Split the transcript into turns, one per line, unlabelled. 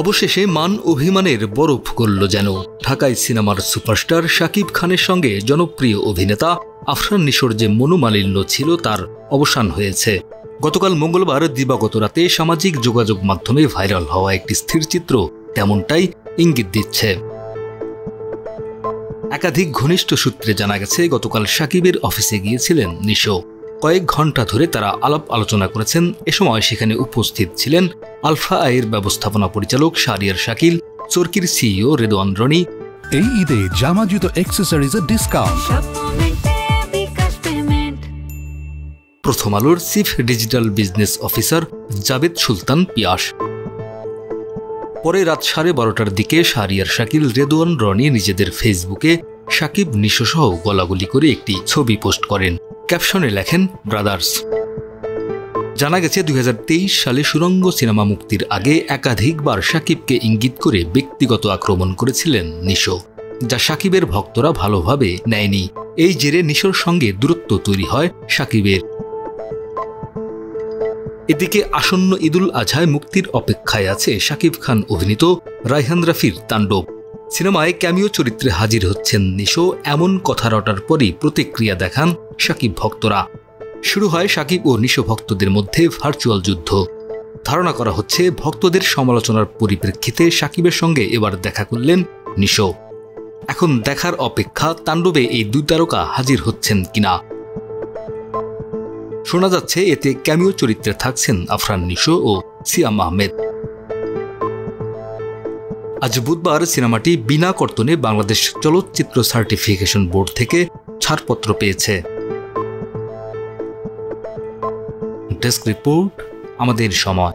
অবশেষে মান অভিমানের বরফ গলল যেন। ঢাকায় সিনেমার সুপারস্টার শাকিব খানের সঙ্গে জনপ্রিয় অভিনেতা আফরান নিশোর যে মনোমালিন্য ছিল তার অবসান হয়েছে। গতকাল মঙ্গলবার দিবাগত রাতে সামাজিক যোগাযোগ মাধ্যমে ভাইরাল হওয়া একটি স্থিরচিত্র তেমনটাই ইঙ্গিত দিচ্ছে। একাধিক ঘনিষ্ঠ সূত্রে জানা গেছে, গতকাল শাকিবের অফিসে গিয়েছিলেন নিশো। কয়েক ঘন্টা ধরে তারা আলাপ আলোচনা করেছেন। এ সময় সেখানে উপস্থিত ছিলেন আলফা আয়ের ব্যবস্থাপনা পরিচালক শাহরিয়ার শাকিল, চরকির সিইও রেদওয়ান রনি।
এই ঈদে জামা জুতো অ্যাক্সেসরিজের ডিসকাউন্ট।
প্রথম আলোর chief digital business officer Jabed Sultan Piyas. পরে রাত 12:30টার দিকে শাহরিয়ার শাকিল, রেদওয়ান রনি নিজেদের ফেসবুকে শাকিব নিশো সহ গলাগলি করে একটি ছবি পোস্ট করেন। ক্যাপশনে লেখেন ব্রাদার্স। জানা গেছে 2023 সালে সুরঙ্গ সিনেমা মুক্তির আগে একাধিকবার শাকিবকে ইঙ্গিত করে ব্যক্তিগত আক্রমণ করেছিলেন নিশো, যা শাকিবের ভক্তরা ভালোভাবে নেয়নি। এই জেরে নিশোর সঙ্গে দূরত্ব তৈরি হয় শাকিবের। এদিকে আসন্ন ঈদুল আজহায় মুক্তির অপেক্ষায় আছে শাকিব খান অভিনীত রায়হান রাফির তাণ্ডব। সিনেমায় ক্যামিও চরিত্রে হাজির হচ্ছেন নিশো, এমন কথা রটার পরই প্রতিক্রিয়া দেখান শাকিব ভক্তরা। শুরু হয় শাকিব ও নিশো ভক্তদের মধ্যে ভার্চুয়াল যুদ্ধ। ধারণা করা হচ্ছে ভক্তদের সমালোচনার পরিপ্রেক্ষিতে শাকিবের সঙ্গে এবার দেখা করলেন নিশো। এখন দেখার অপেক্ষা তাণ্ডবে এই দুই তারকা হাজির হচ্ছেন কিনা। শোনা যাচ্ছে এতে ক্যামিও চরিত্রে থাকছেন আফরান নিশো ও সিয়াম আহমেদ। আজ বুধবার সিনেমাটি বিনা কর্তনে বাংলাদেশ চলচ্চিত্র সার্টিফিকেশন বোর্ড থেকে ছাড়পত্র পেয়েছে। ডেস্ক রিপোর্ট, আমাদের সময়।